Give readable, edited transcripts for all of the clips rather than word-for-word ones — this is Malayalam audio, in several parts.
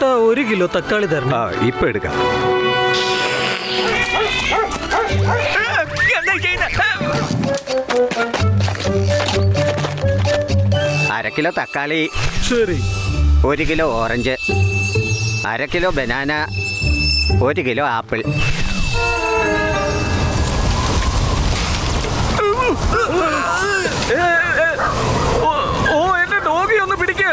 ചേട്ടാ 1 കിലോ തക്കാളി തരണം. ഇപ്പൊ എടുക്കാം. അരക്കിലോ തക്കാളി, ശരി. 1 kilo orange, 1/2 kilo banana, 1 kilo apple. എന്റെ ഡോഗി ഒന്ന് പിടിക്ക്.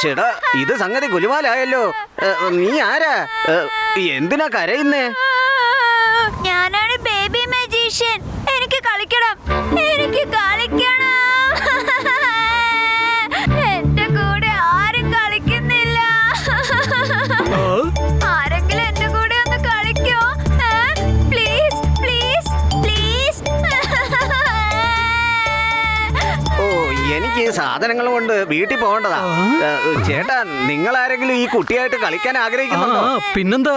ചേട്ടാ, ഇത് സംഗതി ഗുലുമാലായല്ലോ. നീ ആരാ? എന്തിനാ കരയുന്നേ? ഞാനാണ് ബേബി മജീഷ്യൻ. എനിക്ക് കളിക്കണം, എനിക്ക് കളിക്കണം. എന്റെ കൂടെ ആരും കളിക്കുന്നില്ല. ആരെങ്കിലും എന്റെ കൂടെ ഒന്ന് കളിക്കോ? Please please please. ഓ, എനിക്ക് ഈ സാധനങ്ങൾ കൊണ്ട് വീട്ടിൽ പോകേണ്ടതാ. ചേട്ടാ, നിങ്ങൾ ആരെങ്കിലും ഈ കുട്ടിയായിട്ട് കളിക്കാൻ ആഗ്രഹിക്കുന്നുണ്ടോ? പിന്നെന്താ,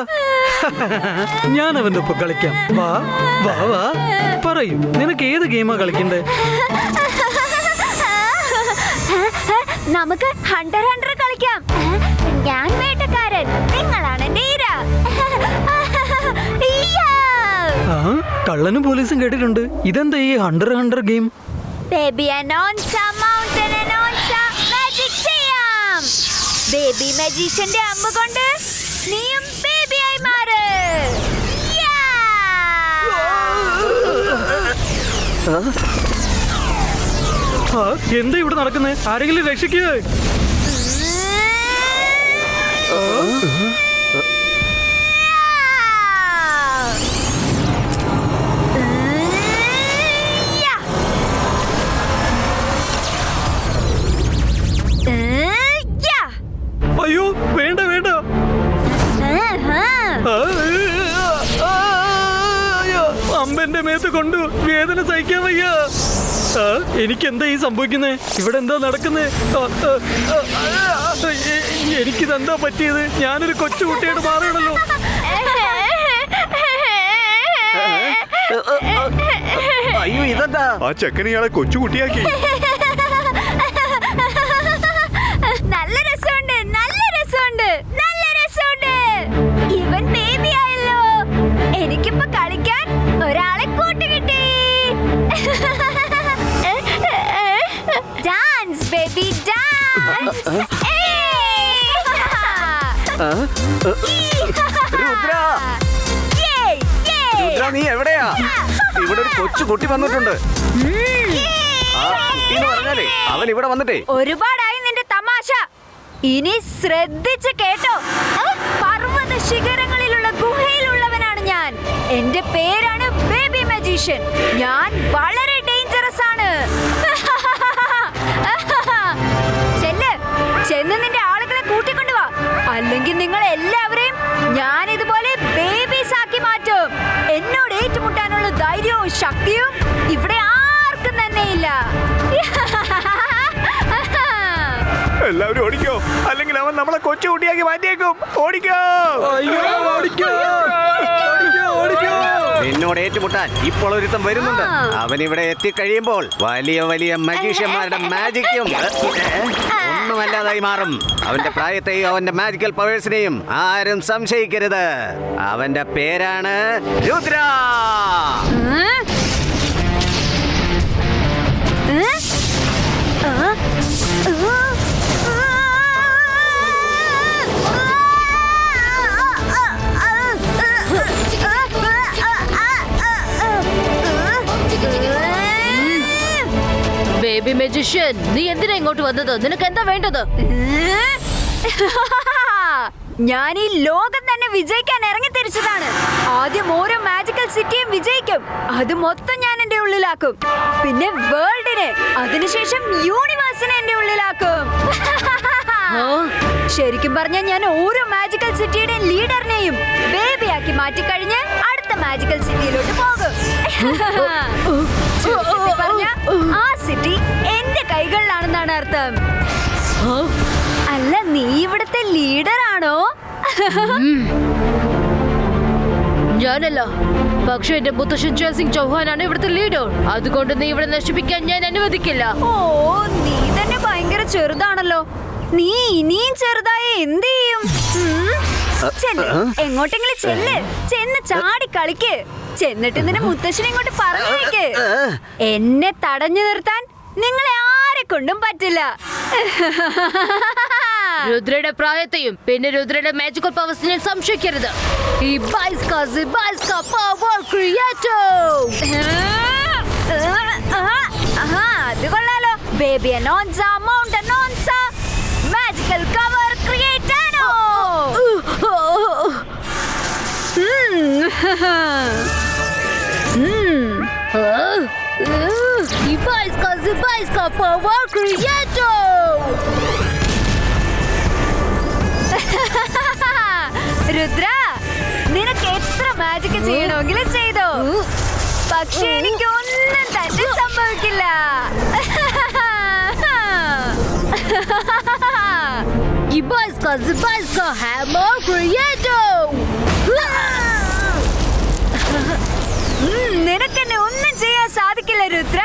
ഞാൻ അവന്റെ ഒപ്പം കളിക്കാം. വാ വാ വാ, പറയൂ, നിനക്ക് ഏത് ഗെയിമാ കളിക്കണ്ടേ? നമുക്ക് ഹണ്ടർ ഹണ്ടർ കളിക്കാം. ഞാൻ വേട്ടക്കാരൻ, നിങ്ങളാണ് എന്റെ ഇര. കള്ളനും പോലീസും കേട്ടിട്ടുണ്ട്. ഇതെന്താ ഈ hunter hunter game? Baby announcer, mountain announcer, magic ചെയ്യാം. ബേബി മജീഷ്യന്റെ അമ്പ് കൊണ്ട് നീയും ബേബിയായി മാറ്. എന്താ ഇവിടെ നടക്കുന്നത്? ആരെങ്കിലും രക്ഷിക്കുക. അയ്യോ, വേണ്ട വേണ്ട. അമ്പന്റെ മേത്ത് കൊണ്ടു, വേദന സഹിക്കാൻ വയ്യ. എനിക്കെന്താ ഈ സംഭവിക്കുന്നേ? ഇവിടെ എന്താ നടക്കുന്നേ? എനിക്കിതെന്താ പറ്റിയത്? ഞാനൊരു കൊച്ചുകുട്ടിയോട് മാറണല്ലോ. അയ്യോ, ഇതെന്താ? ആ ചെക്കനെ ഇയാളെ കൊച്ചുകുട്ടിയാക്കി. നല്ല രസമുണ്ട്, നല്ല രസമുണ്ട്, നല്ല രസമുണ്ട്. ഇവൻ ബേബി ആയല്ലോ. എനിക്കിപ്പോ കളിക്കാൻ ഒരാളെ കൂട്ടുകിട്ടി. Dance baby dance. Rudra, Rudra, നീ എവിടെയാ? ഇവിടെ ഒരു കൊച്ചു കുട്ടി വന്നിട്ടുണ്ട്. ആ കുട്ടിന്ന് പറഞ്ഞാലേ അവൻ ഇവിടെ വന്നിട്ടേ. ഒരുപാടായി നിന്റെ തമാശ. ഇനി ശ്രദ്ധിച്ച് കേട്ടോ. പർവ്വത ശിഖരങ്ങളിലുള്ള ഗുഹയിലുള്ളവനാണ് ഞാൻ. എന്റെ പേരാണ് ബേബി മജീഷ്യൻ. ഞാൻ വളരെ ഡേഞ്ചറസ് ആണ്. ചെന്ന് നിന്റെ ആളുകളെ കൂട്ടിക്കൊണ്ടുവാ, അല്ലെങ്കിൽ നിങ്ങൾ എല്ലാവരെയും ഞാൻ ഇതുപോലെ ബേബീസ് ആക്കി മാറ്റും. എന്നോട് ഏറ്റുമുട്ടാനുള്ള ധൈര്യവും ശക്തിയും ഇവിടെ ആർക്കും തന്നെ ഇല്ല. എല്ലാവരും ഓടിക്കോ, അല്ലെങ്കിൽ അവൻ നമ്മളെ കൊച്ചുകുട്ടിയാക്കി മാറ്റിയേക്കും. ഓടിക്കോ. നിന്നോട് ഏറ്റുമുട്ടാൻ ഇപ്പോൾ ഒരുത്തം വരുന്നുണ്ട്. അവൻ ഇവിടെ എത്തിക്കഴിയുമ്പോൾ വലിയ വലിയ മജീഷ്യന്മാരുടെ മാജിക്കും ഒന്നുമല്ലാതായി മാറും. അവന്റെ പ്രായത്തെയും അവന്റെ മാജിക്കൽ പവേഴ്സിനെയും ആരും സംശയിക്കരുത്. അവന്റെ പേരാണ് രുദ്ര. ബേബി മജീഷ്യൻ, നീ എന്തിനാ ഇങ്ങോട്ട് വന്നത്? നിനക്ക് എന്താ വേണ്ടത്? ഞാൻ ഈ ലോകം തന്നെ വിജയിക്കാൻ ഇറങ്ങി തിരിച്ചതാണ്. ആദ്യം ഓരോ മാജിക്കൽ സിറ്റിയും വിജയിക്കും. അത് മൊത്തം ഞാൻ എന്റെ ഉള്ളിലാക്കും. പിന്നെ വേൾഡിനെ, അതിനുശേഷം യൂണിവേഴ്സിനെ എന്റെ ഉള്ളിലാക്കും. ശരിക്കും പറഞ്ഞാൽ ഞാൻ ഓരോ മാജിക്കൽ സിറ്റിയുടെയും ലീഡറിനെയും ബേബിയാക്കി മാറ്റിക്കഴിഞ്ഞ് അടുത്ത മാജിക്കൽ സിറ്റിയിലോട്ട് പോകും. പറഞ്ഞ ആ സിറ്റി എന്റെ കൈകളിലാണെന്നാണ് അർത്ഥം. അല്ല, നീ ഇവിടുത്തെ ലീഡർ ആണോ? ഞാനല്ല, പക്ഷെ എന്റെ മുത്തശ്ശൻ ജയസിംഗ് ചൗഹാനാണ് ഇവിടുത്തെ ലീഡർ. അതുകൊണ്ട് നീ ഇവിടെ നശിപ്പിക്കാൻ ഞാൻ അനുവദിക്കില്ല. ഓ, നീ തന്നെ ഭയങ്കര ചെറുതാണല്ലോ. നീ ഇനിയും ചെറുതായ എന്ത് ചെയ്യും? ചെല്ല്, എങ്ങോട്ടെങ്കിലും ചെന്ന് ചാടി കളിക്ക്. ചെന്നിട്ട് നിന്റെ മുത്തശ്ശനെ ഇങ്ങോട്ട് പറഞ്ഞേക്ക്. എന്നെ തടഞ്ഞു നിർത്താൻ നിങ്ങളെ ആരെ കൊണ്ടും പറ്റില്ല. രുദ്രയുടെ പ്രായത്തെയും പിന്നെ രുദ്രയുടെ മാജിക്കൽ പവേഴ്സിനെയും സംശയിക്കരുത്. ഈ പവർ ക്രിയേറ്റർ. അത് കൊള്ളാലോ. Baby announcer, mount announcer, magical cover ക്രിയേറ്റാനോ. Power creator. രുദ്ര, നിനക്ക് എത്ര മാജിക് ചെയ്യണമെങ്കിലും ചെയ്തോ. പക്ഷെ എനിക്ക് ഒന്നും തന്നെ സംഭവിക്കില്ല. Hammer Creator. നിനക്കെന്നെ ഒന്നും ചെയ്യാൻ സാധിക്കില്ല രുദ്ര.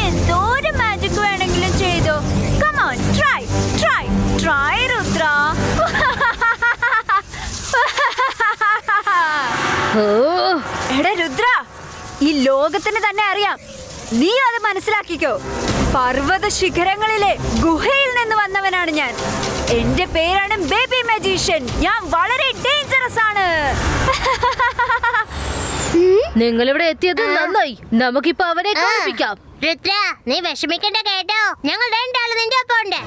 എന്തോരം മാജിക് വേണമെങ്കിലും ചെയ്തോ. Come on, try Rudra. എടാ രുദ്ര, ഈ ലോകത്തിന് തന്നെ അറിയാം, നീ അത് മനസ്സിലാക്കിക്കോ. പർവ്വത ശിഖരങ്ങളിലെ ഗുഹയിൽ നിന്ന് വന്നവനാണ് ഞാൻ. എന്റെ പേരാണ് ബേബി മജീഷ്യൻ. ഞാൻ വളരെ ഡേഞ്ചറസ് ആണ്. നിങ്ങൾ ഇവിടെ എത്തിയത് നന്നായി. നമുക്കിപ്പോ അവരെ കാണിപ്പിക്കാം. രുദ്ര, നീ വിഷമിക്കണ്ട കേട്ടോ. ഞങ്ങൾ രണ്ടാളും നിന്റെ ഒപ്പം ഉണ്ട്.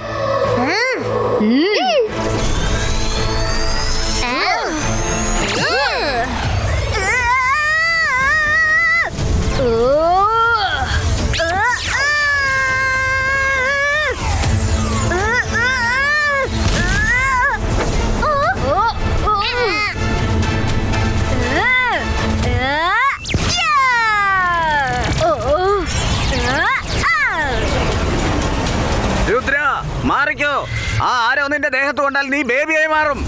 രുദ്ര, മാറിക്കോ. ആ ആരോ നിന്റെ ദേഹത്ത് കൊണ്ടാൽ നീ ബേബിയായി മാറും.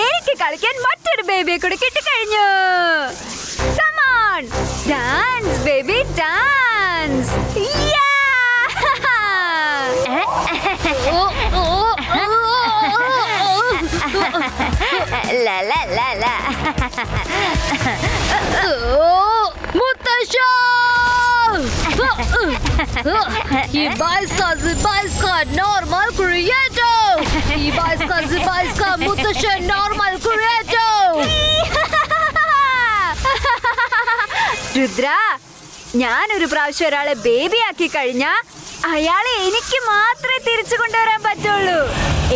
എനിക്ക് കളിക്കാൻ മറ്റൊരു ബേബിയെ കൂടി കിട്ടിക്കഴിഞ്ഞു. Come on, dance baby, dance. മുത്തശ്ശ, ഈ നോർമൽ ക്രിയേറ്റർ. ഈ മുത്തശ്ശ നോർമൽ ക്രിയേറ്റർ. രുദ്ര, ഞാനൊരു പ്രാവശ്യം ഒരാളെ ബേബി ആക്കി കഴിഞ്ഞാ അയാളെ എനിക്ക് മാത്രമേ തിരിച്ചു കൊണ്ടുവരാൻ പറ്റുള്ളൂ.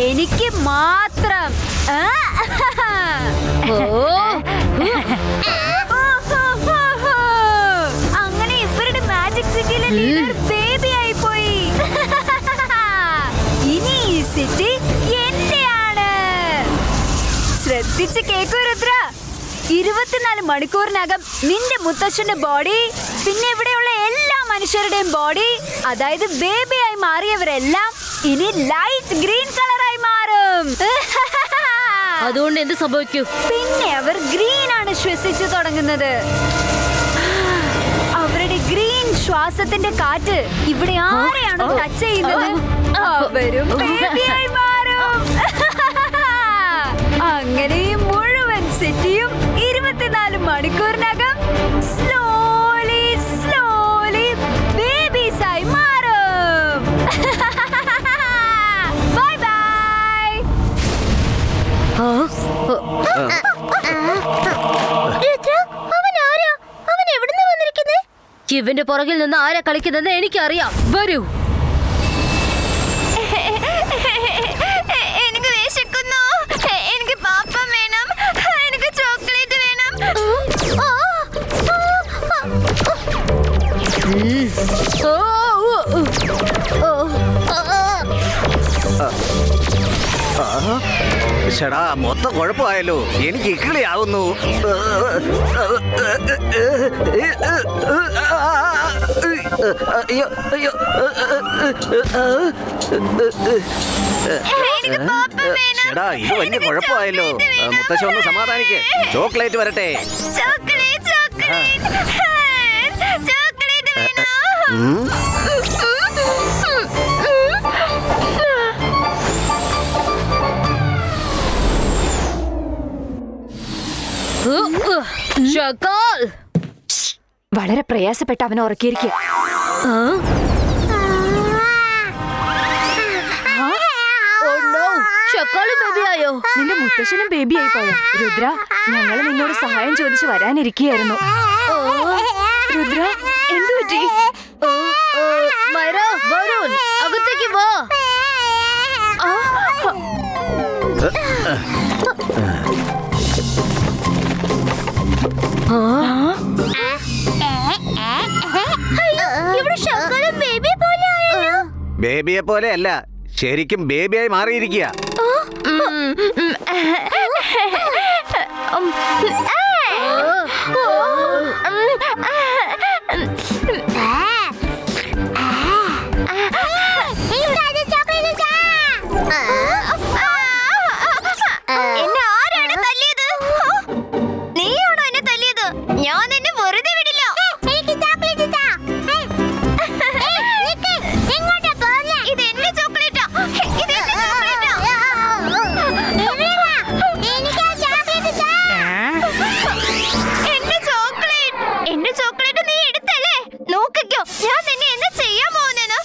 എനിക്ക് മാത്രം. അങ്ങനെ ഇവരുടെ മാജിക് സിറ്റിയിലെ ലീഡർ ബേബി ആയി പോയി. ഇനി ഈ സിറ്റി എന്റെയാണ്. ശ്രദ്ധിച്ച് കേക്കൂ രുദ്ര. 24 മണിക്കൂറിനകം നിന്റെ മുത്തശ്ശന്റെ ബോഡി, പിന്നെ ഇവിടെയുള്ള എല്ലാ മനുഷ്യരുടെയും ബോഡി, അതായത് ബേബിയായി മാറിയവരെല്ലാം ഇനി ലൈറ്റ് ഗ്രീൻ കളറായി മാറും. അതുകൊണ്ട് എന്ത് സംഭവിക്കും? പിന്നെ അവർ ഗ്രീൻ ആണ് ശ്വസിച്ചു തുടങ്ങുന്നത്. അവരുടെ ഗ്രീൻ ശ്വാസത്തിന്റെ കാറ്റ് ഇവിടെ ആരെയാണോ ടച്ച് ചെയ്യുന്നത് അവരും ബേബിയായി മാറും. അങ്ങനെ ഈ മുഴുവൻ സിറ്റിയും 24 മണിക്കൂറിനകം സ്ലോലി സ്ലോലി ബേബീസായി മാറും. Bye bye. ഇവന്റെ പുറകിൽ നിന്ന് ആരാ കളിക്കുന്നതെന്ന് എനിക്കറിയാം. വരൂ. എനിക്ക് വിശക്കുന്നു. എനിക്ക് പാപ്പം വേണം. എനിക്ക് ചോക്ലേറ്റ് വേണം. ചേടാ മൊത്തം കുഴപ്പമായല്ലോ. എനിക്ക് ഇക്കിളിയാവുന്നു. അയ്യോ അയ്യോ. ചേടാ ഇത് വലിയ കുഴപ്പമായല്ലോ. മുത്തശ്ശ ഒന്ന് സമാധാനിക്ക്. ചോക്ലേറ്റ് വരട്ടെ. ചോക്ലേറ്റ് വേണം. ഷക്കാൽ. വളരെ പ്രയാസപ്പെട്ട് അവനെ ഉറക്കിയിരിക്കുക. ബേബിയായോ? നിന്റെ മുത്തശ്ശനും ബേബിയായി പോയോ? രുദ്ര, ഞങ്ങൾ നിന്നോട് സഹായം ചോദിച്ചു വരാനിരിക്കുകയായിരുന്നു. രുദ്ര, എന്തു പറ്റി? മൈറ, വരുൺ, അകത്തേക്ക് വാ. ബേബിയെ പോലെ അല്ല, ശരിക്കും ബേബിയായി മാറിയിരിക്കുക. എന്നെ ആരാണ് തല്ലിയത്? നീയാണോ എന്നെ തല്ലിയത്? ഞാൻ നിന്നെ വെറുതെ വിടില്ല. ഇത് എന്റെ ചോക്ലേറ്റാ. ഇത് എന്റെ ചോക്ലേറ്റാ. എന്റെ ചോക്ലേറ്റ് നീ എടുത്തല്ലേ? നോക്കിക്കോ, ഞാൻ നിന്നെ എന്താ ചെയ്യാൻ പോകുന്നെന്ന്.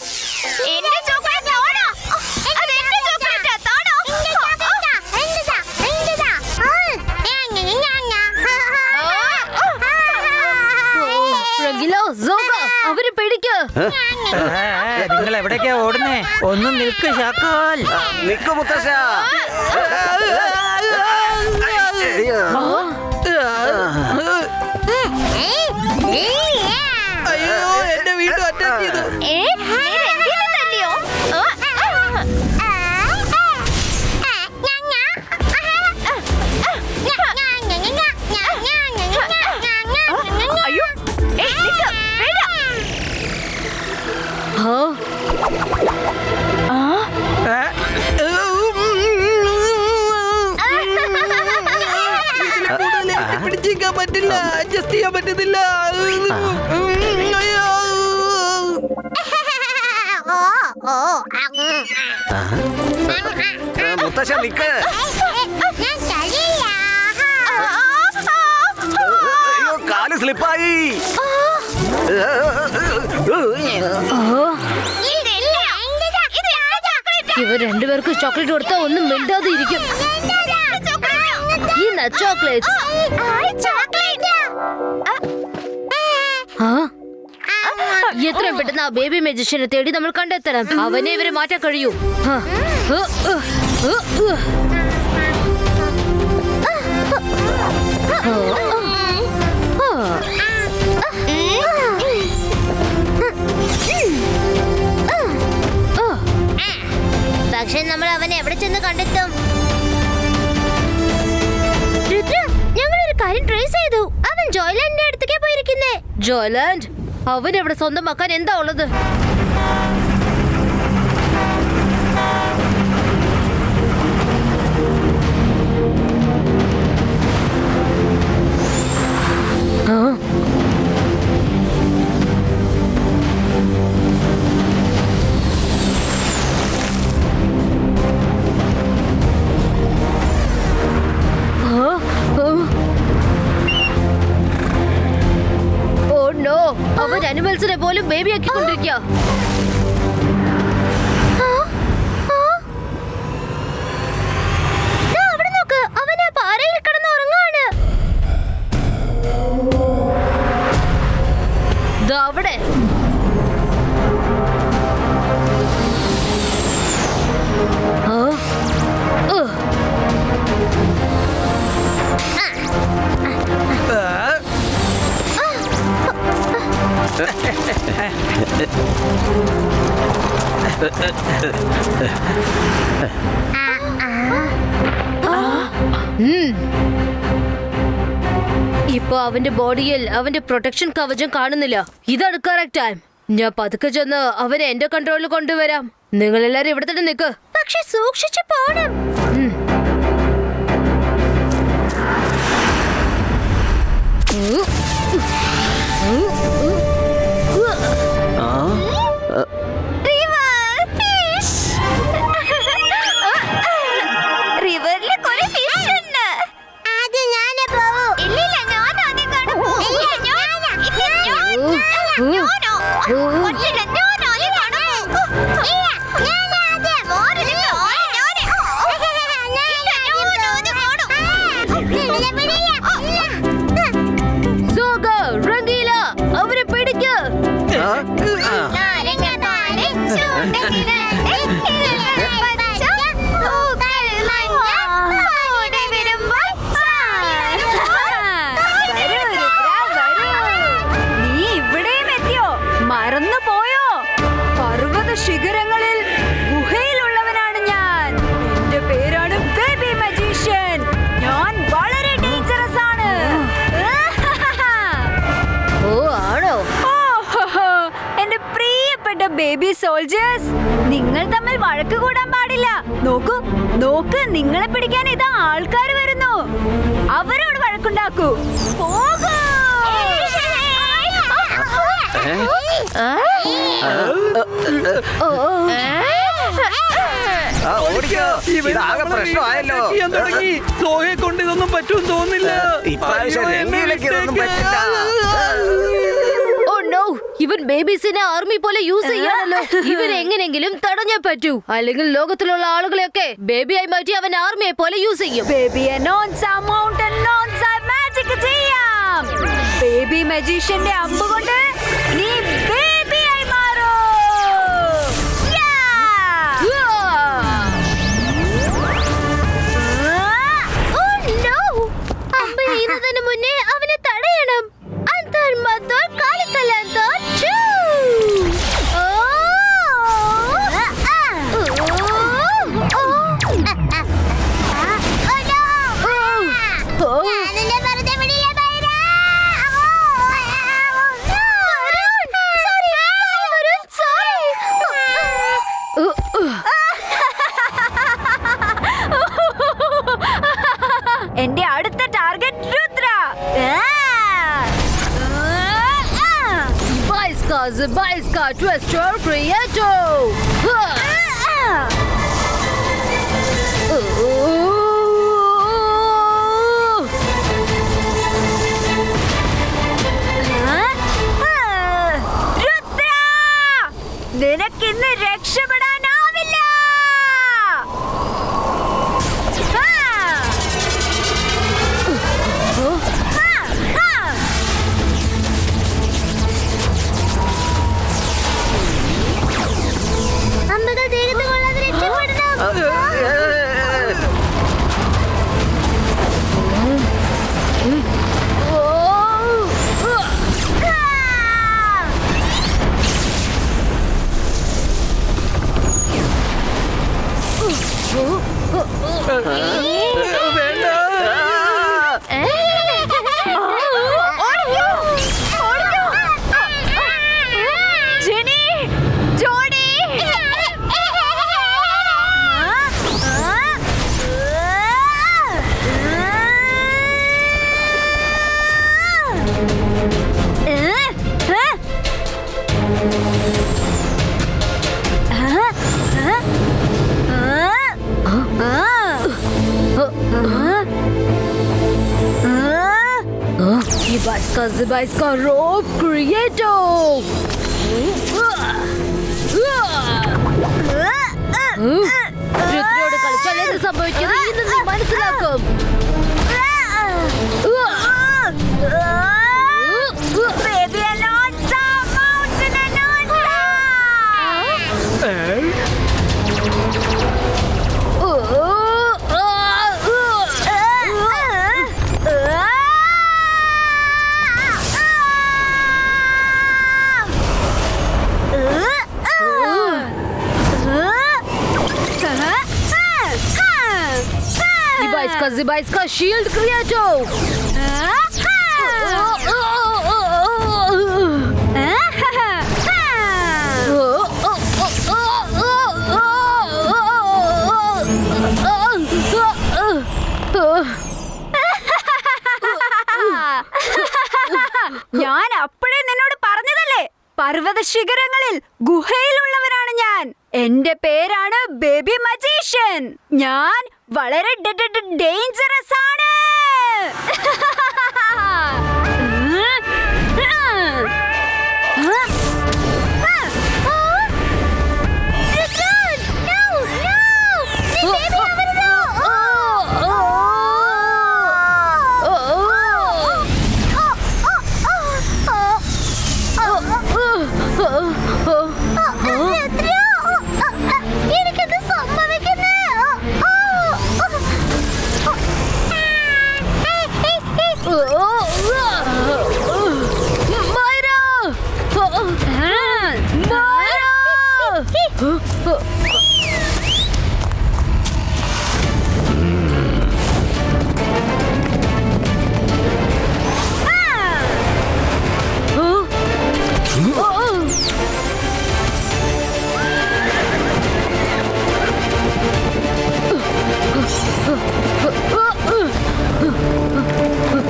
എന്റെ ചോക്ലേറ്റ് താണോ? അത് എന്റെ ചോക്ലേറ്റാ. താണോ? റഗിലോ, സോഗ, അവരെ പിടിക്ക്. നിങ്ങൾ എവിടേക്കാ ഓടുന്നേ? ഒന്ന് നിൽക്ക് ഷാക്കാൽ. നിക്ക് മുത്തശ്ശ. അയ്യോ, എന്റെ വീട് അറ്റാക്ക് ചെയ്തു. തല്ലിയോ? അയ്യോ, പിടിച്ചിരിക്കാൻ പറ്റില്ല, അഡ്ജസ്റ്റ് ചെയ്യാൻ പറ്റുന്നില്ല. അയ്യോ. മുത്തശ്ശ നിക്ക്. അയ്യോ, കാല് സ്ലിപ്പായി. ഇവർ രണ്ടുപേർക്ക് ചോക്ലേറ്റ് കൊടുത്താൽ ഒന്നും മിണ്ടാതെ ഇരിക്കും. ഈ ചോക്ലേറ്റ് എത്രയും പെട്ടെന്ന് ആ ബേബി മജിഷ്യനെ തേടി നമ്മൾ കണ്ടെത്തണം. അവനെ ഇവരെ മാറ്റാൻ കഴിയൂ. പക്ഷെ നമ്മൾ അവനെ എവിടെ ചെന്ന് കണ്ടെത്തും? ഞങ്ങളൊരു കാര്യം ട്രേസ് ചെയ്തു. അവൻ ജോയ്ലാൻഡിന്റെ അടുത്തേക്ക് പോയിരിക്കുന്നേ. ജോയ്ലാൻഡ്? അവൻ എവിടെ സ്വന്തമാക്കാൻ എന്താ ഉള്ളത്? ആനിമൽസിനെ പോലും ബേബി ആക്കിക്കൊണ്ടിരിക്കുക. അവിടെ നോക്ക്, അവൻ ആ പാറയിൽ കിടന്ന് ഉറങ്ങാണ്. ദാ അവിടെ. ഇപ്പൊ അവന്റെ ബോഡിയിൽ അവന്റെ പ്രൊട്ടക്ഷൻ കവചം കാണുന്നില്ല. ഇതാണ് കറക്റ്റ് ടൈം. ഞാൻ പതുക്കെ ചെന്ന് അവനെ എന്റെ കൺട്രോളിൽ കൊണ്ടുവരാം. നിങ്ങൾ എല്ലാരും ഇവിടെ തന്നെ നിൽക്ക്. പക്ഷെ സൂക്ഷിച്ചു പോണം. റിവറിലെ കുറെ ഫിഷ് ഉണ്ട്. അത് ഞാനേ പോവൂ. ഇല്ലില്ല, ഞാൻ ആദ്യം കാണും. അവരെ പിടിക്ക്. നീ ഇവിടെയും എത്തിയോ? മറന്നു പോയോ? പർവ്വത ശിഖരങ്ങളിൽ ഗുഹയിലുള്ളവനാണ് ഞാൻ. എന്റെ പേരാണ് ബേബി മജീഷ്യൻ. ഞാൻ വളരെ ഡേഞ്ചറസ് ആണ്. ഓ ആണോ? ഓഹോ, എന്റെ പ്രിയപ്പെട്ട ബേബി സോൾജേഴ്സ്, നിങ്ങൾ തമ്മിൽ വഴക്ക് കൂടാൻ പാടില്ല. നോക്കൂ നോക്ക്, നിങ്ങളെ പിടിക്കാൻ ഇതാ ആൾക്കാർ വരുന്നു. അവരോട് വഴക്കുണ്ടാക്കൂ. പോകൂ. ഓടിക്കോ. ഇതാകെ പ്രശ്നമായല്ലോ. സോയെ കൊണ്ട് ഇതൊന്നും പറ്റുമെന്ന് തോന്നില്ല. ഇപ്രാവശ്യം രംഗയിലേക്ക് ഇതൊന്നും പറ്റില്ല. ഓ നോ, ഇവൻ ബേബീസിനെ ആർമി പോലെ യൂസ് ചെയ്യാണല്ലോ. ഇവനെ എങ്ങനെങ്കിലും തടഞ്ഞേ പറ്റൂ, അല്ലെങ്കിൽ ലോകത്തിലുള്ള ആളുകളെയൊക്കെ ബേബിയായി മാറ്റി അവൻ ആർമിയെ പോലെ യൂസ് ചെയ്യും. ബേബിയെ മാജിക് ചെയ്യാം. ബേബി മജീഷ്യന്റെ അമ്പ് കൊണ്ട് നീ ബേബിയായി മാറൂ. അമ്പ് ചെയ്യുന്നതിന് മുന്നേ അവനെ തടയണം. എന്റെ അടുത്ത target Rudra. Zybajska, Twister, Prieto! Rudra, നിനക്കിന്ന് രക്ഷപ്പെടാനാവില്ല. Zibaiska rope creator. രുദ്രയോട് കളിച്ചാൽ എന്ത് സംഭവിക്കുന്നത് ഇന്ന് നീ മനസ്സിലാക്കും. Zibaiska shield creator. ഞാൻ അപ്പോഴേ നിന്നോട് പറഞ്ഞതല്ലേ, പർവ്വത ശിഖരങ്ങളിൽ ഗുഹയിലുള്ളവനാണ് ഞാൻ. എന്റെ പേരാണ് ബേബി മജീഷ്യൻ. ഞാൻ വളരെ ഡേഞ്ചറസ് ആണ്. എനിക്കെന്ത് സംഭവിക്കുന്നേ?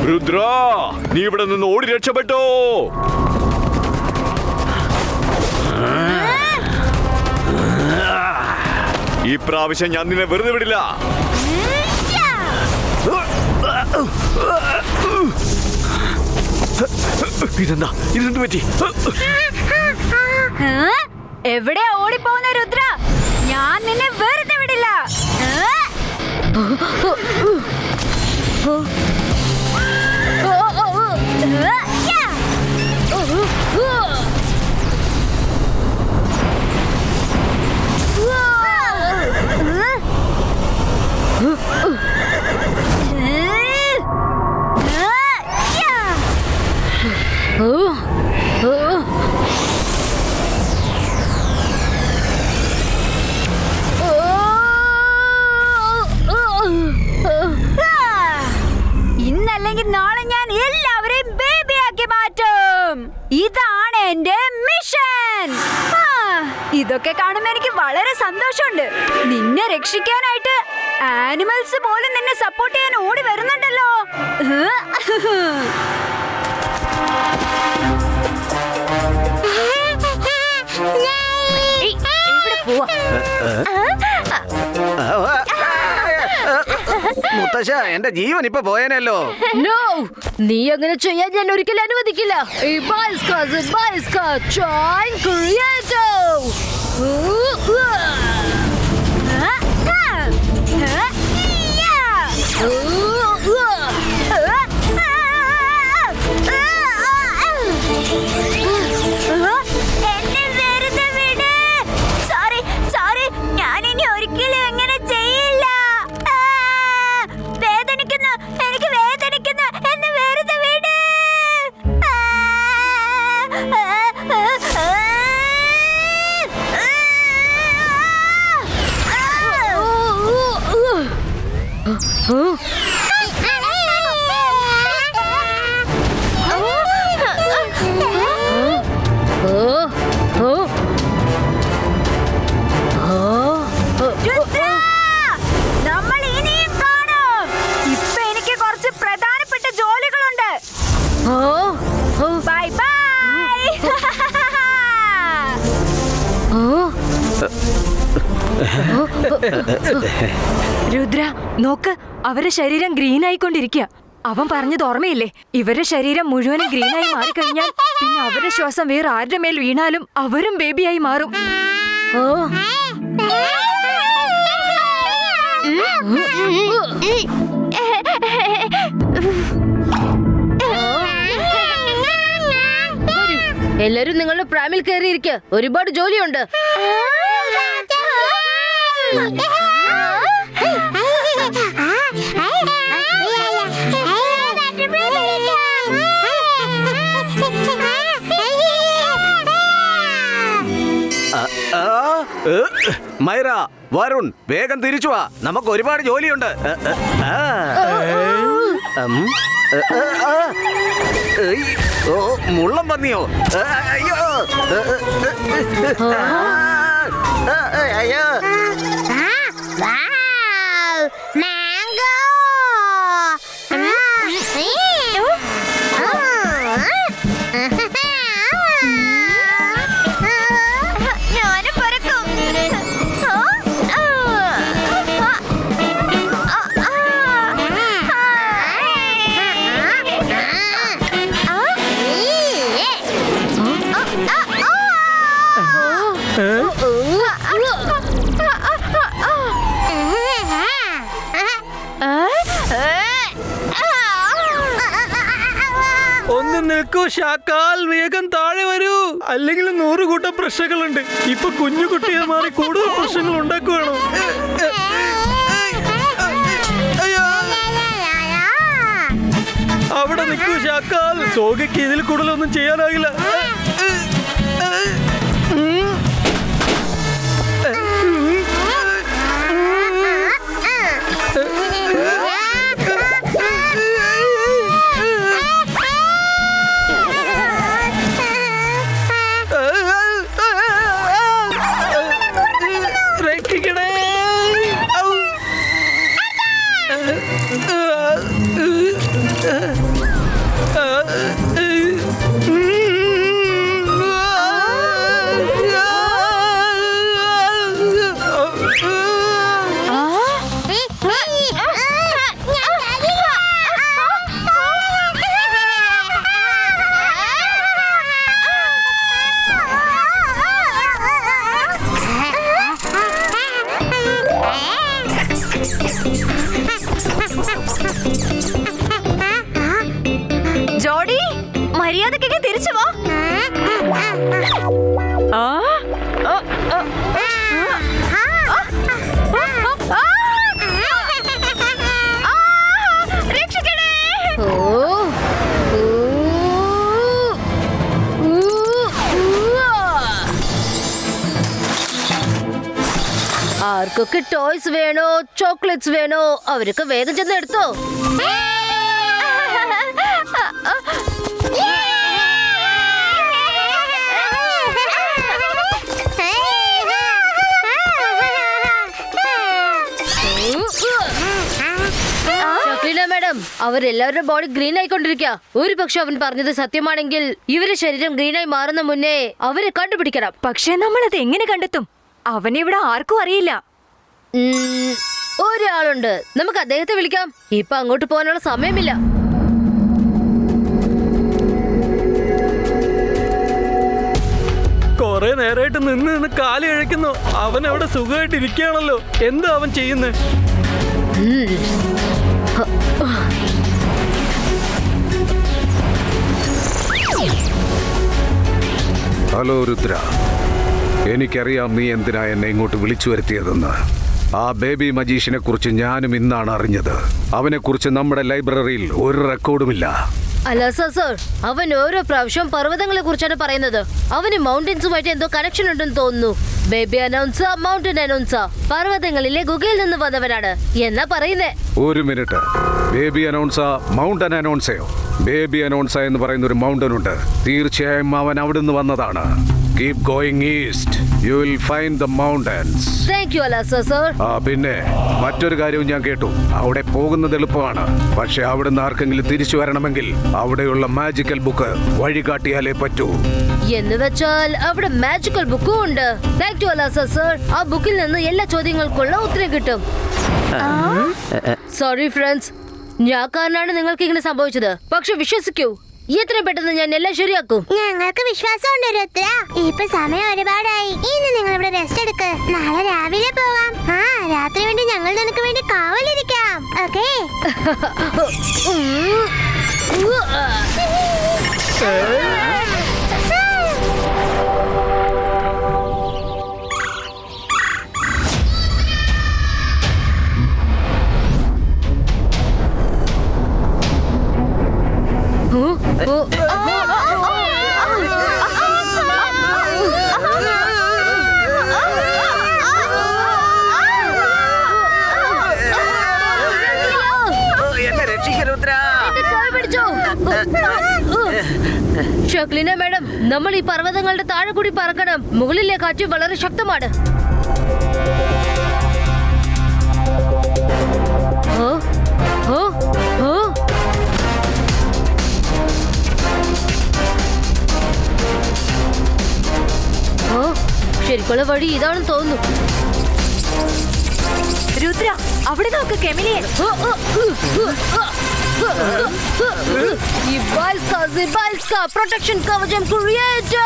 രുദ്ര, നീ ഇവിടെ നിന്ന് ഓടി രക്ഷപ്പെട്ടോ. ഈ പ്രാവശ്യം ഞാൻ നിന്നെ വെറുതെ വിടില്ല. ഇതെന്ത് പറ്റി? എവിടെ ഓടിപ്പോകുന്ന രുദ്ര? ഞാൻ നിന്നെ വെറുതെ വിടില്ല. ഇന്നല്ലെങ്കിൽ നാളെ ഞാൻ എല്ലാവരെയും ബേബിയാക്കി മാറ്റും. ഇതാണ് എന്റെ മിഷൻ. ഇതൊക്കെ കാണുമ്പോൾ എനിക്ക് വളരെ സന്തോഷമുണ്ട്. നിന്നെ രക്ഷിക്കാനായിട്ട് ആനിമൽസ് പോലും നിന്നെ സപ്പോർട്ട് ചെയ്യാൻ ഓടി വരുന്നുണ്ടല്ലോ. മുത്തശ്ശ, എന്റെ ജീവൻ ഇപ്പൊ പോയനല്ലോ. No, നീ അങ്ങനെ ചെയ്യാൻ ഞാൻ ഒരിക്കലും അനുവദിക്കില്ല. Zibaiska Giant Creator. രുദ്ര നോക്ക്, അവരുടെ ശരീരം ഗ്രീൻ ആയിക്കൊണ്ടിരിക്കുക. അവൻ പറഞ്ഞത് ഓർമ്മയില്ലേ? ഇവരുടെ ശരീരം മുഴുവനും ഗ്രീനായി മാറിക്കഴിഞ്ഞാൽ പിന്നെ അവരുടെ ശ്വാസം വേറെ ആരുടെ മേൽ വീണാലും അവരും ബേബിയായി മാറും. ഓ എല്ലാരും നിങ്ങളുടെ പ്രാമിൽ കയറിയിരിക്കുക. ഒരുപാട് ജോലിയുണ്ട്. മൈറ, വരുൺ, വേഗം തിരിച്ചു വാ. നമുക്ക് ഒരുപാട് ജോലിയുണ്ട്. ഓ, മുള്ളം പന്നിയോ? അയ്യോ, അയ്യോ. മാംഗോ. ഞാനും പറക്കും. ഒന്ന് നിൽക്കൂ ഷാക്കാൽ, വേഗം താഴെ വരൂ. അല്ലെങ്കിൽ 100 കൂട്ടം പ്രശ്നങ്ങളുണ്ട്. ഇപ്പൊ കുഞ്ഞു കുട്ടിയെ മാറി കൂടുതൽ പ്രശ്നങ്ങൾ ഉണ്ടാക്കുവാണോ? അവിടെ നിൽക്കൂ ഷാക്കാൽ, സോഗയ്ക്ക് ഇതിൽ കൂടുതലൊന്നും ചെയ്യാനാകില്ല. ജോഡി, മര്യാദക്കൊക്കെ തിരിച്ചു പോ. ആർക്കൊക്കെ ടോയ്സ് വേണോ, ചോക്ലേറ്റ്സ് വേണോ, അവരൊക്കെ വേഗം ചെന്ന് എടുത്തോ. മാഡം, അവരെല്ലാവരുടെ ബോഡി ഗ്രീൻ ആയിക്കൊണ്ടിരിക്കുക. ഒരു പക്ഷെ അവൻ പറഞ്ഞത് സത്യമാണെങ്കിൽ ഇവരുടെ ശരീരം ഗ്രീനായി മാറുന്ന മുന്നേ അവരെ കണ്ടുപിടിക്കണം. പക്ഷെ നമ്മളത് എങ്ങനെ കണ്ടെത്തും? അവനിവിടെ ആർക്കും അറിയില്ല. ഒരാളുണ്ട്, നമുക്ക് അദ്ദേഹത്തെ വിളിക്കാം. ഇപ്പൊ അങ്ങോട്ട് പോകാനുള്ള സമയമില്ല. കൊറേ നേരമായിട്ട് നിന്ന് കാലി കഴിക്കുന്നു. അവൻ അവിടെ സുഖമായിട്ട് ഇരിക്കുകയാണല്ലോ. എന്താ അവൻ ചെയ്യുന്നത്? ഹലോ രുദ്ര, എനിക്കറിയാം നീ എന്തിനാ എന്നെ ഇങ്ങോട്ട് വിളിച്ചു വരുത്തിയതെന്ന്. ആ ബേബി മജീഷിനെ കുറിച്ച് ഞാനും ഇന്നാണ് അറിഞ്ഞത്. അവനെ കുറിച്ച് നമ്മുടെ ലൈബ്രറിയിൽ ഒരു റെക്കോർഡുമില്ല. അല്ല സർ, അവൻ ഓരോ പ്രാവശ്യം പർവ്വതങ്ങളെ കുറിച്ചാണ് പറയുന്നത്. അവന് മൗണ്ടൻസുമായിട്ട് എന്തോ കണക്ഷൻ ഉണ്ടെന്ന് തോന്നുന്നു. ബേബി അനൗൺസർ, മൗണ്ടൻ അനൗൺസർ, പർവ്വതങ്ങളിലെ ഗുഹയിൽ നിന്ന് വന്നവനാണ് എന്നാ പറയുന്നേ. ഒരു മിനിറ്റ്, ബേബി അനൗൺസർ, മൗണ്ടൻ അനൗൺസയോ? ബേബി അനൗൺസർ എന്ന് പറയുന്ന ഒരു മൗണ്ടൻ ഉണ്ട്. തീർച്ചയായും അവൻ അവിടുന്ന് വന്നതാണ്. Keep going east. You will find the mountains. Thank you, Alasa, sir. പിന്നെ മറ്റൊരു കാര്യവും ഞാൻ കേട്ടു. അവിടെ പോകുന്നത് എളുപ്പമാണ്. പക്ഷെ അവിടുന്ന് ആർക്കെങ്കിലും തിരിച്ചു വരണമെങ്കിൽ അവിടെയുള്ള മാജിക്കൽ ബുക്ക് വഴികാട്ടിയാലേ പറ്റൂ. എന്ന് വെച്ചാൽ അവിടെ മാജിക്കൽ ബുക്കും ഉണ്ട്. Thank you, Alasa, sir. ആ ബുക്കിൽ നിന്ന് എല്ലാ ചോദ്യങ്ങൾക്കുള്ള ഉത്തരം കിട്ടും. സോറി ഫ്രണ്ട്സ്, ഞാൻ കാരണമാണ് നിങ്ങൾക്ക് ഇങ്ങനെ സംഭവിച്ചത്. പക്ഷെ വിശ്വസിക്കൂ, എത്രയും പെട്ടെന്ന് ഞാൻ എല്ലാം ശരിയാക്കും. ഞങ്ങൾക്ക് വിശ്വാസമുണ്ട് രുദ്ര. ഇപ്പൊ സമയം ഒരുപാടായി. ഇന്ന് നിങ്ങൾ ഇവിടെ റെസ്റ്റ് എടുക്ക്. നാളെ രാവിലെ പോകാം. രാത്രി വേണ്ടി ഞങ്ങൾ നിനക്ക് വേണ്ടി കാവലിരിക്കാം. ഓക്കേ? എന്നെ രക്ഷിക്കരുദ്ര. ഷക്ലീന മാഡം, നമ്മൾ ഈ പർവ്വതങ്ങളുടെ താഴെ കൂടി പറക്കണം. മുകളിലെ കാറ്റ് വളരെ ശക്തമാണ്. ശരിക്കുള്ള വഴി ഇതാണെന്ന് തോന്നുന്നു. രുദ്ര, അവിടെ നോക്ക് കെമിലിയെ. പ്രൊട്ടക്ഷൻ കവചം ക്രിയേറ്റർ.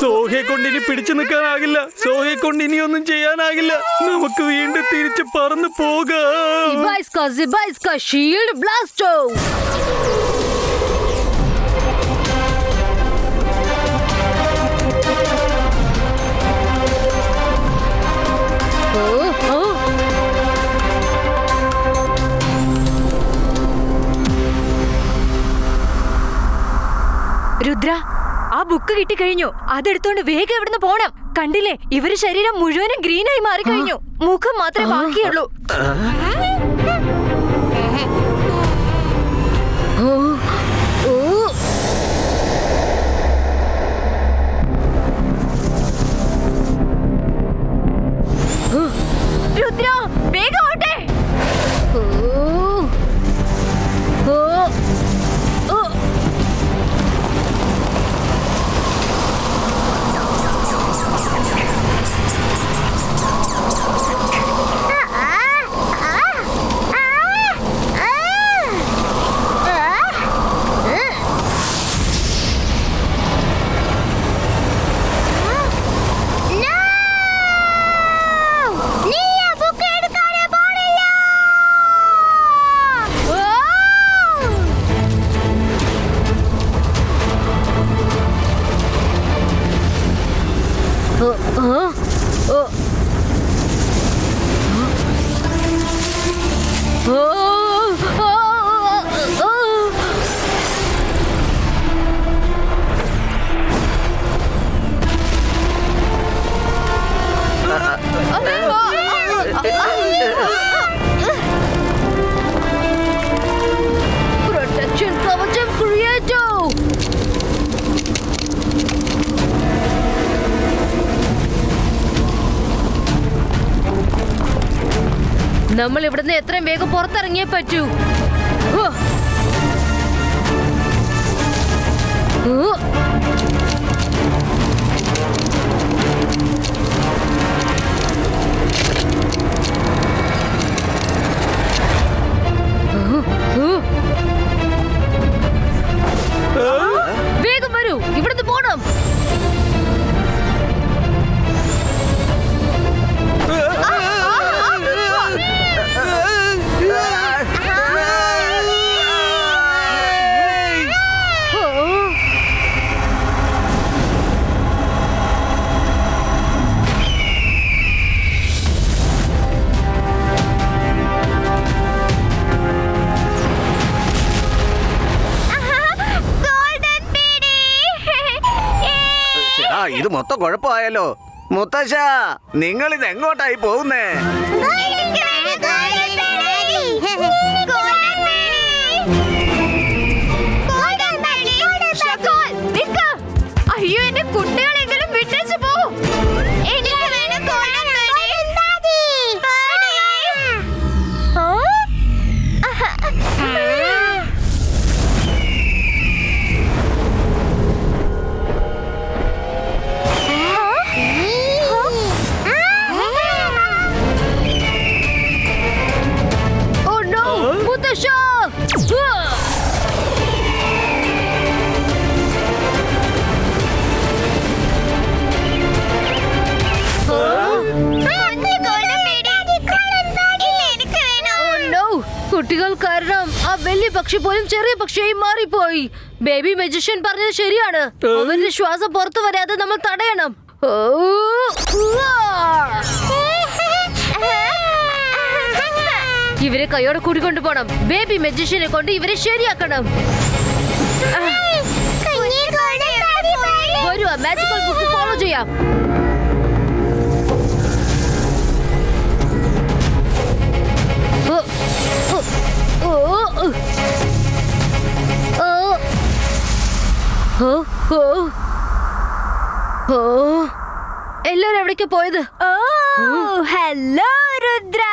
സോഹയെ കൊണ്ട് ഇനി പിടിച്ചു നിൽക്കാനാകില്ല. സോഹയെ കൊണ്ട് ഇനിയൊന്നും ചെയ്യാനാകില്ല. നമുക്ക് വീണ്ടും തിരിച്ച് പറന്നു പോകാം. ഷീൽഡ് ബ്ലാസ്റ്റോ. രുദ്ര, ആ ബുക്ക് കിട്ടിക്കഴിഞ്ഞു. അതെടുത്തോണ്ട് വേഗം ഇവിടുന്ന് പോണം. കണ്ടില്ലേ, ഇവര് ശരീരം മുഴുവനും ഗ്രീനായി മാറിക്കഴിഞ്ഞു. മുഖം മാത്രമേ ബാക്കിയുള്ളൂ. രുദ്ര, വേഗം ഓട്ടെ. പ്രൊട്ടക്ഷൻ കവചം ക്രിയേറ്റർ. നമ്മൾ ഇവിടുന്ന് എത്രയും വേഗം പുറത്തിറങ്ങിയേ പറ്റൂ. വേഗം വരൂ, ഇവിടുന്ന് പോണം. ഇത് മൊത്തം കുഴപ്പമായല്ലോ. മുത്തശ്ശ, നിങ്ങൾ ഇത് എങ്ങോട്ടായി പോകുന്നേ? അയ്യോ, എന്റെ കുട്ടികളെങ്കിലും വിട്ടേച്ചു പോ. പക്ഷി പോലും ചെറിയ പക്ഷിയായി മാറിപ്പോയി. ബേബി മജിഷ്യൻ പറഞ്ഞത് ശരിയാണ്. അവന്റെ ശ്വാസം പുറത്തു വരാതെ നമ്മൾ തടയണം. ഓ, ഉവ്വാ. ഇവരെ കൈയോടെ കൂടിക്കൊണ്ടു പോണം. ബേബി മജിഷ്യനെ കൊണ്ട് ഇവരെ ശരിയാക്കണം. വരൂ, മാജിക്കൽ ബുക്ക് ഫോളോ ചെയ്യാം. എല്ലാരും എവിടേക്ക് പോയത്? ഓ ഹലോ രുദ്ര,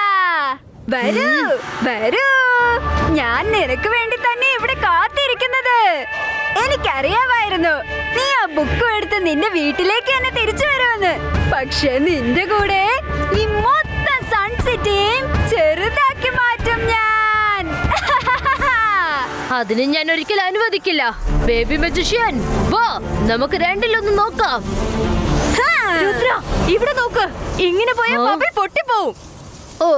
വരൂ വരൂ. ഞാൻ നിനക്ക് വേണ്ടി തന്നെ ഇവിടെ കാത്തിരിക്കുന്നത്. എനിക്കറിയാമായിരുന്നു നീ ആ ബുക്കും എടുത്ത് നിന്റെ വീട്ടിലേക്ക് തന്നെ തിരിച്ചു വരുമെന്ന്. പക്ഷെ നിന്റെ കൂടെ ഈ മൊത്തം സൺസിറ്റിയും ചെറുതാക്കി മാറ്റും ഞാൻ. അതിന് ഞാൻ ഒരിക്കലും അനുവദിക്കില്ല. ബേബി മജിഷ്യൻ, വാ, നമുക്ക് രണ്ടിലൊന്ന് നോക്കാം. രുദ്ര, ഇവിടെ നോക്ക്. ഇങ്ങനെ പോയ ബബിൾ പൊട്ടിപ്പോവും. ഓ,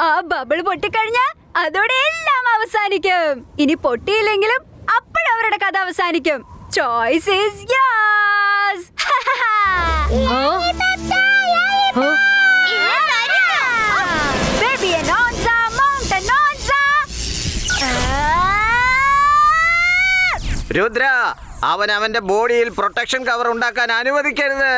ആ ബബിൾ പൊട്ടിക്കഴിഞ്ഞാ അതോടെ എല്ലാം അവസാനിക്കും. ഇനി പൊട്ടിയില്ലെങ്കിലും അപ്പോഴവരുടെ കഥ അവസാനിക്കും. Choice is yours. Baby Anonza, Mountain Anonza. Rudra, അവൻ അവന്റെ ബോഡിയിൽ പ്രൊട്ടക്ഷൻ കവർ ഉണ്ടാക്കാൻ അനുവദിക്കരുത്.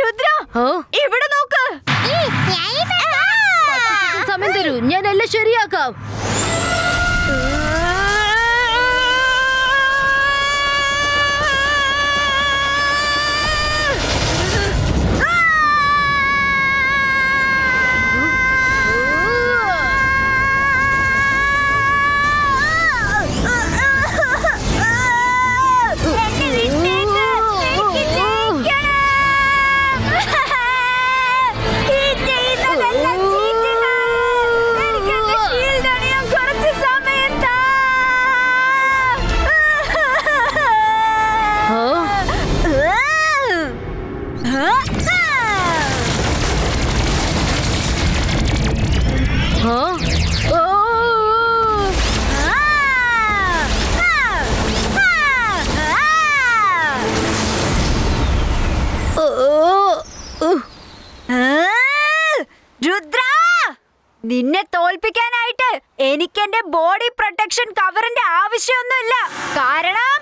രുദ്ര, ഇവിടെ നോക്ക്. സമയം തരൂ, ഞാൻ എല്ലാം ശരിയാക്കാം. രുദ്ര, നിന്നെ തോൽപ്പിക്കാനായിട്ട് എനിക്ക് എന്റെ ബോഡി പ്രൊട്ടക്ഷൻ കവറിന്റെ ആവശ്യമൊന്നുമില്ല. കാരണം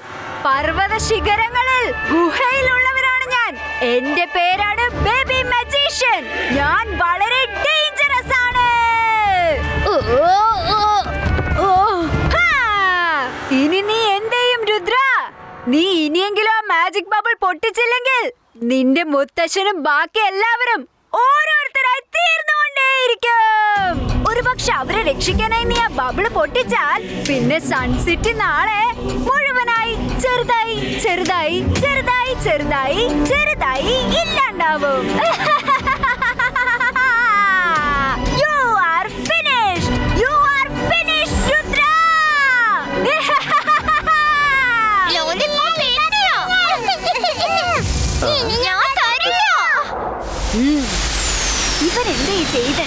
പർവ്വത ശിഖരങ്ങളിൽ ഗുഹയിലുള്ളവരാണ് ഞാൻ. എന്റെ പേരാണ് ബേബി മജീഷ്യൻ. ഞാൻ വളരെ ഡേഞ്ചറസ് ആണ്. ഇനി നീ എന്തെയും രുദ്ര? നീ ഇനിയെങ്കിലും ആ മാജിക് ബബിൾ പൊട്ടിച്ചില്ലെങ്കിൽ നിന്റെ മുത്തശ്ശനും ബാക്കി എല്ലാവരും ഓരോരുത്തരായി തീർന്നുകൊണ്ടേയിരിക്കും. ഒരുപക്ഷെ അവരെ രക്ഷിക്കാനായി നീ ആ ബബിള് പൊട്ടിച്ചാൽ പിന്നെ സൺസിറ്റി നാളെ മുഴുവനായി ചെറുതായി ചെറുതായി ചെറുതായി ചെറുതായി ചെറുതായി ഇല്ലാണ്ടാവും. You are finished. You are finished, Rudra. ഇവൻ എന്തേ ചെയ്ത്?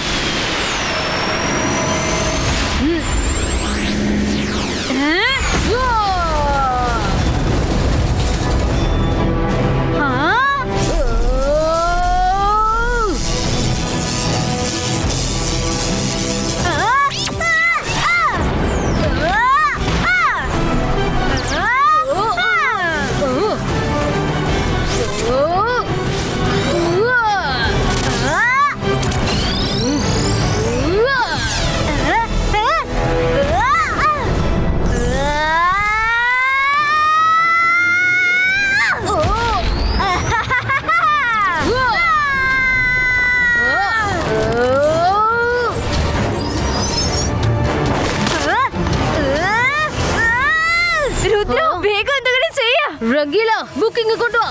റംഗീല ബുക്കിംഗ് കൊണ്ടുവാ.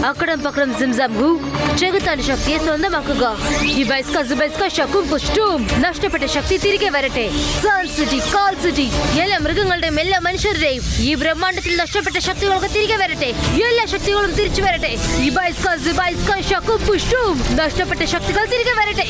അക്കടം പക്കടം സിംസം ഹു ചെകുത്താൻ ശക്തിയെ സ്വന്തമാക്കുക. ശക്കും പുഷ്ടും നഷ്ടപ്പെട്ട ശക്തി തിരികെ വരട്ടെ. സൺ സിറ്റി, കാൽ സിറ്റി, എല്ലാ മൃഗങ്ങളുടെയും എല്ലാ മനുഷ്യരുടെയും ഈ ബ്രഹ്മാണ്ടത്തിൽ നഷ്ടപ്പെട്ട ശക്തികളൊക്കെ തിരികെ വരട്ടെ. എല്ലാ ശക്തികളും തിരിച്ചു വരട്ടെ. ശക്കും പുഷ്ടും നഷ്ടപ്പെട്ട ശക്തികൾ തിരികെ വരട്ടെ.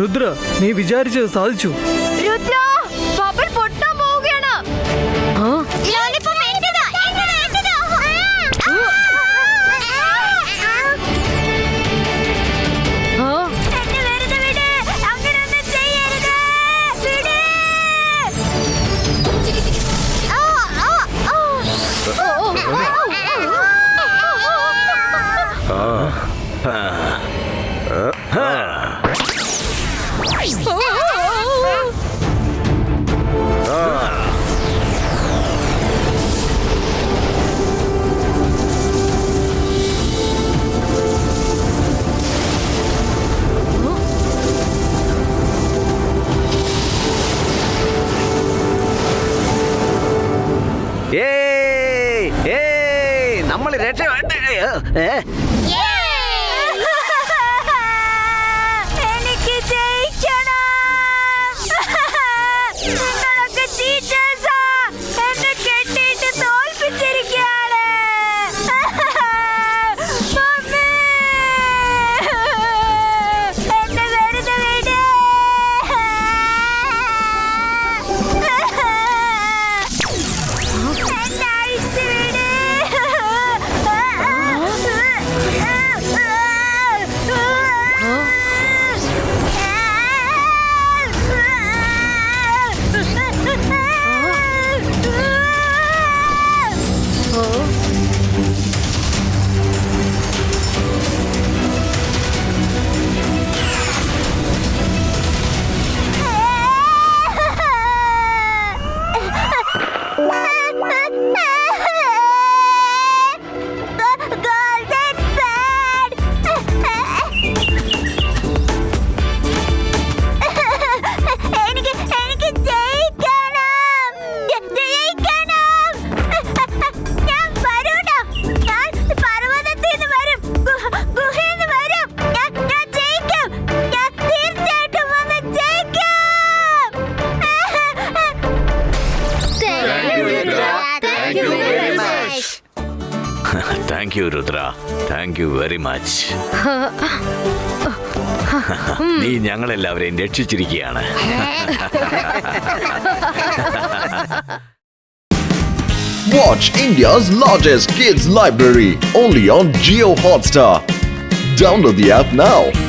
രുദ്ര, നീ വിചാരിച്ചത് സാധിച്ചു. രുദ്ര, ബബിൾ പൊട്ടാൻ പോവുകയാണ്. നമ്മൾ രക്ഷപ്പെട്ടു. എനിക്ക് ജയിക്കണം. നിങ്ങളൊക്കെ cheaters ആ. എന്നെ കെട്ടിയിട്ട് തോൽപ്പിച്ചിരിക്കുകയാണ്. മമ്മി, എന്നെ വെറുതെ വിട്. എന്നെ അഴിച്ചു വിട്. Thank you Rudra, thank you very much. നീ ഞങ്ങളെല്ലാവരെയും രക്ഷിച്ചിരിക്കുകയാണ്. Watch India's largest kids library only on Jio Hotstar. Download the app now.